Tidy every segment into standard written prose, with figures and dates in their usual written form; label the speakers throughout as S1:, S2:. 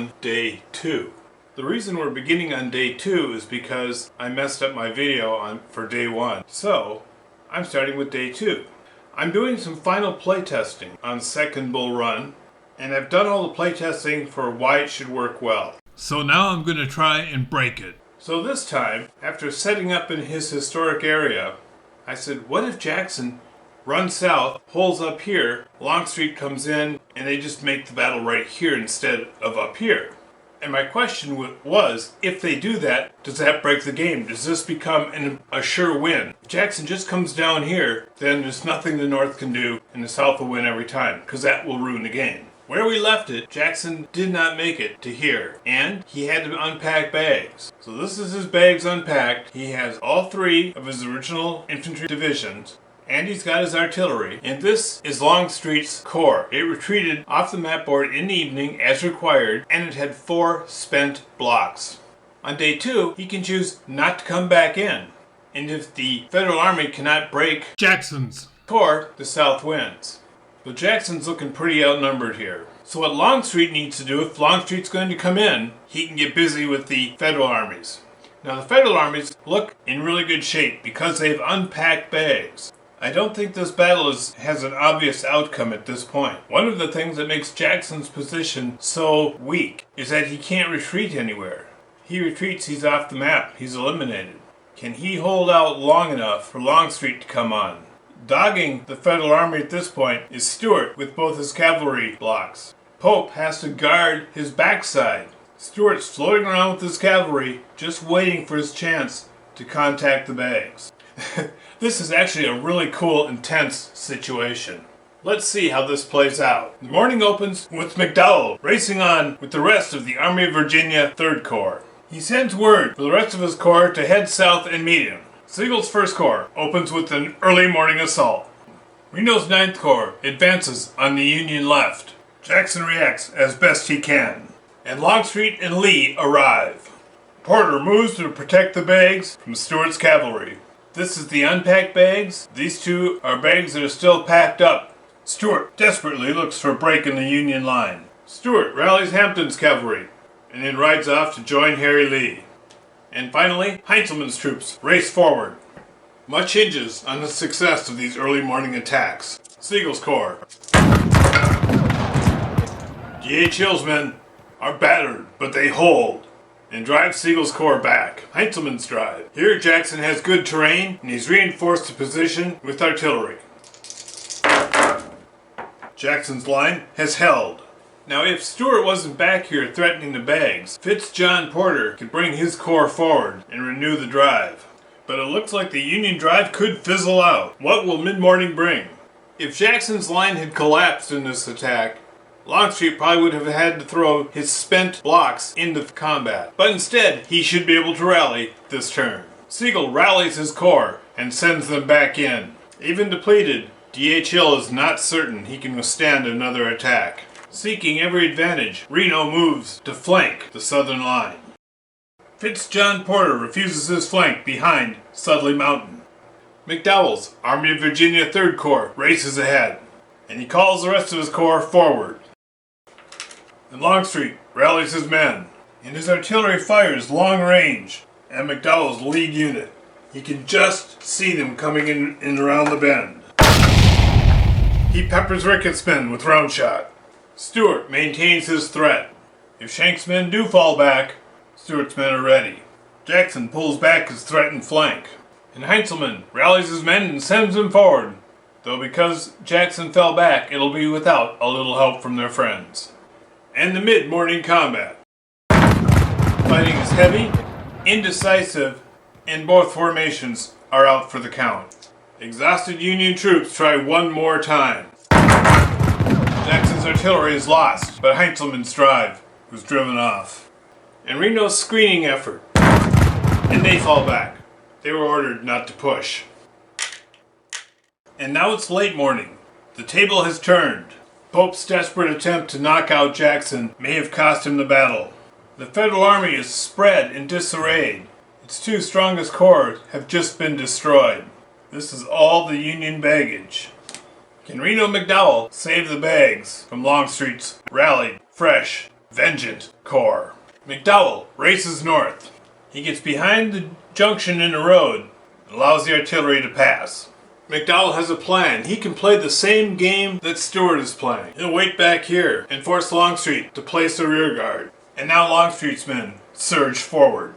S1: on day 2. The reason we're beginning on day 2 is because I messed up my video for day 1. So, I'm starting with day 2. I'm doing some final playtesting on Second Bull Run, and I've done all the playtesting for why it should work well. So now I'm going to try and break it. So this time, after setting up in his historic area, I said, what if Jackson runs south, holds up here, Longstreet comes in, and they just make the battle right here instead of up here? And my question was, if they do that, does that break the game? Does this become a sure win? If Jackson just comes down here, then there's nothing the North can do, and the South will win every time, because that will ruin the game. Where we left it, Jackson did not make it to here, and he had to unpack bags. So this is his bags unpacked. He has all 3 of his original infantry divisions, and he's got his artillery. And this is Longstreet's corps. It retreated off the map board in the evening as required, and it had 4 spent blocks. On day 2, he can choose not to come back in. And if the Federal Army cannot break Jackson's corps, the South wins. But Jackson's looking pretty outnumbered here. So what Longstreet needs to do, if Longstreet's going to come in, he can get busy with the Federal armies. Now the Federal armies look in really good shape because they've unpacked bags. I don't think this battle has an obvious outcome at this point. One of the things that makes Jackson's position so weak is that he can't retreat anywhere. He retreats, he's off the map, he's eliminated. Can he hold out long enough for Longstreet to come on? Dogging the Federal Army at this point is Stuart with both his cavalry blocks. Pope has to guard his backside. Stuart's floating around with his cavalry, just waiting for his chance to contact the bags. This is actually a really cool, intense situation. Let's see how this plays out. The morning opens with McDowell racing on with the rest of the Army of Virginia 3rd Corps. He sends word for the rest of his corps to head south and meet him. Sigel's 1st Corps opens with an early morning assault. Reno's 9th Corps advances on the Union left. Jackson reacts as best he can, and Longstreet and Lee arrive. Porter moves to protect the bags from Stuart's cavalry. This is the unpacked bags. These 2 are bags that are still packed up. Stuart desperately looks for a break in the Union line. Stuart rallies Hampton's cavalry, and then rides off to join Harry Lee. And finally, Heintzelman's troops race forward. Much hinges on the success of these early morning attacks. Sigel's corps. D.H. Hill's men are battered, but they hold, and drive Sigel's corps back. Heintzelman's drive. Here Jackson has good terrain, and he's reinforced the position with artillery. Jackson's line has held. Now if Stuart wasn't back here threatening the bags, John Porter could bring his corps forward and renew the drive. But it looks like the Union drive could fizzle out. What will mid-morning bring? If Jackson's line had collapsed in this attack, Longstreet probably would have had to throw his spent blocks into combat. But instead, he should be able to rally this turn. Sigel rallies his corps and sends them back in. Even depleted, D.H. Hill is not certain he can withstand another attack. Seeking every advantage, Reno moves to flank the southern line. John Porter refuses his flank behind Sudley Mountain. McDowell's Army of Virginia 3rd Corps races ahead, and he calls the rest of his corps forward. And Longstreet rallies his men, and his artillery fires long range at McDowell's lead unit. He can just see them coming in around the bend. He peppers Ricketts' men with round shot. Stuart maintains his threat. If Schenck's men do fall back, Stuart's men are ready. Jackson pulls back his threatened flank, and Heintzelman rallies his men and sends them forward, though because Jackson fell back, it'll be without a little help from their friends. And the mid-morning combat. Fighting is heavy, indecisive, and both formations are out for the count. Exhausted Union troops try one more time. Jackson's artillery is lost, but Heintzelman's drive was driven off. And Reno's screening effort. And they fall back. They were ordered not to push. And now it's late morning. The table has turned. Pope's desperate attempt to knock out Jackson may have cost him the battle. The Federal Army is spread and disarrayed. Its 2 strongest corps have just been destroyed. This is all the Union baggage. Can Reno McDowell save the bags from Longstreet's rallied, fresh Vengeance Corps. McDowell races north. He gets behind the junction in the road and allows the artillery to pass. McDowell has a plan. He can play the same game that Stewart is playing. He'll wait back here and force Longstreet to place a rear guard. And now Longstreet's men surge forward.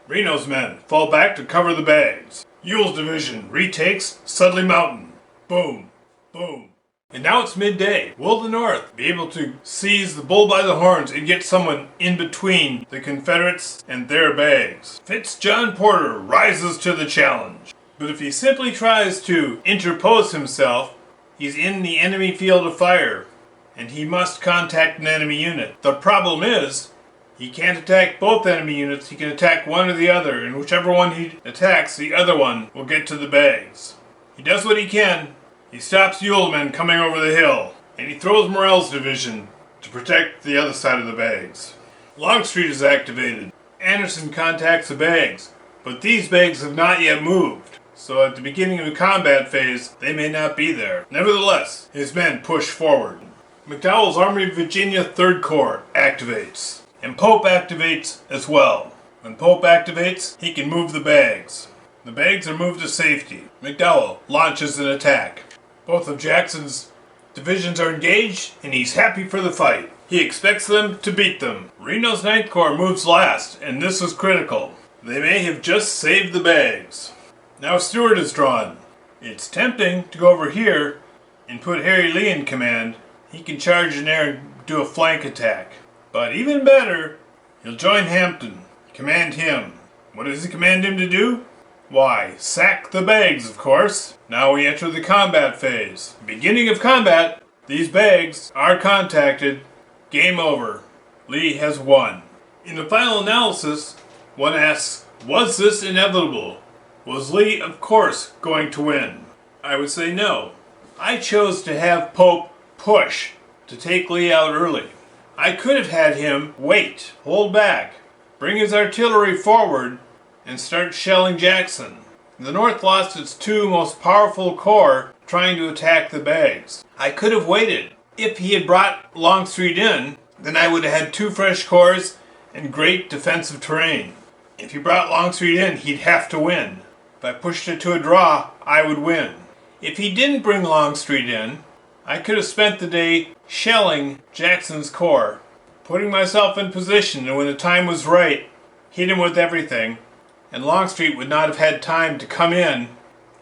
S1: Reno's men fall back to cover the bags. Ewell's division retakes Sudley Mountain. Boom, boom. And now it's midday. Will the North be able to seize the bull by the horns and get someone in between the Confederates and their bags? Fitz-John Porter rises to the challenge. But if he simply tries to interpose himself, he's in the enemy field of fire, and he must contact an enemy unit. The problem is, he can't attack both enemy units. He can attack one or the other, and whichever one he attacks, the other one will get to the bags. He does what he can. He stops Ewell's men coming over the hill, and he throws Morrell's division to protect the other side of the bags. Longstreet is activated. Anderson contacts the bags, but these bags have not yet moved. So at the beginning of the combat phase, they may not be there. Nevertheless, his men push forward. McDowell's Army of Virginia 3rd Corps activates. And Pope activates as well. When Pope activates, he can move the bags. The bags are moved to safety. McDowell launches an attack. Both of Jackson's divisions are engaged, and he's happy for the fight. He expects them to beat them. Reno's 9th Corps moves last, and this was critical. They may have just saved the bags. Now Stewart is drawn. It's tempting to go over here and put Harry Lee in command. He can charge in there and do a flank attack. But even better, he'll join Hampton, command him. What does he command him to do? Why, sack the bags, of course. Now we enter the combat phase. Beginning of combat, these bags are contacted. Game over. Lee has won. In the final analysis, one asks, was this inevitable? Was Lee, of course, going to win? I would say no. I chose to have Pope push to take Lee out early. I could have had him wait, hold back, bring his artillery forward, and start shelling Jackson. The North lost its two most powerful corps trying to attack the bags. I could have waited. If he had brought Longstreet in, then I would have had two fresh corps and great defensive terrain. If he brought Longstreet in, he'd have to win. If I pushed it to a draw, I would win. If he didn't bring Longstreet in, I could have spent the day shelling Jackson's corps, putting myself in position, and when the time was right, hit him with everything, and Longstreet would not have had time to come in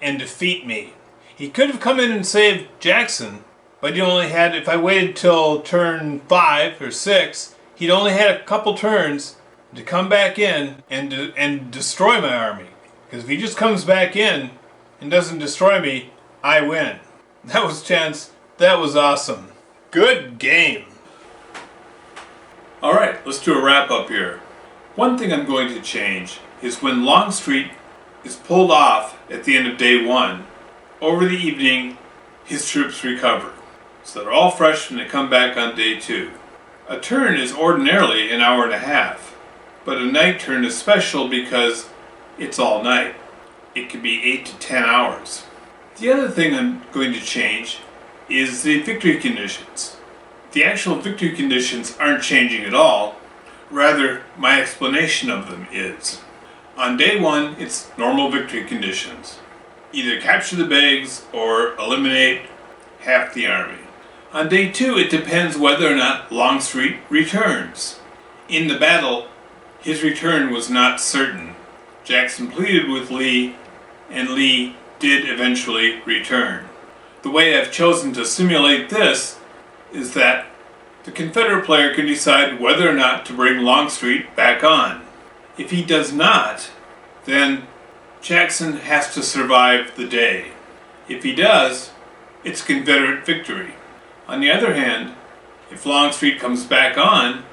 S1: and defeat me. He could have come in and saved Jackson, but he only had, if I waited till turn 5 or 6, he'd only had a couple turns to come back in and destroy my army. Because if he just comes back in and doesn't destroy me, I win. That was chance. That was awesome. Good game. Alright, let's do a wrap up here. One thing I'm going to change is when Longstreet is pulled off at the end of day 1, over the evening, his troops recover. So they're all fresh when they come back on day 2. A turn is ordinarily an hour and a half, but a night turn is special because it's all night. It could be 8 to 10 hours. The other thing I'm going to change is the victory conditions. The actual victory conditions aren't changing at all. Rather, my explanation of them is. On day 1, it's normal victory conditions. Either capture the bags or eliminate half the army. On day 2, it depends whether or not Longstreet returns. In the battle, his return was not certain. Jackson pleaded with Lee, and Lee did eventually return. The way I've chosen to simulate this is that the Confederate player can decide whether or not to bring Longstreet back on. If he does not, then Jackson has to survive the day. If he does, it's Confederate victory. On the other hand, if Longstreet comes back on,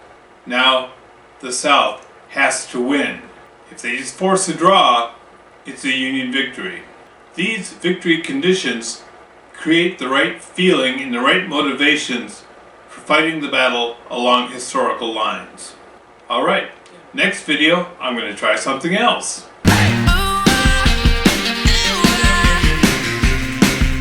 S1: now the South has to win. If they just force a draw, it's a Union victory. These victory conditions create the right feeling and the right motivations for fighting the battle along historical lines. Alright, next video I'm going to try something else.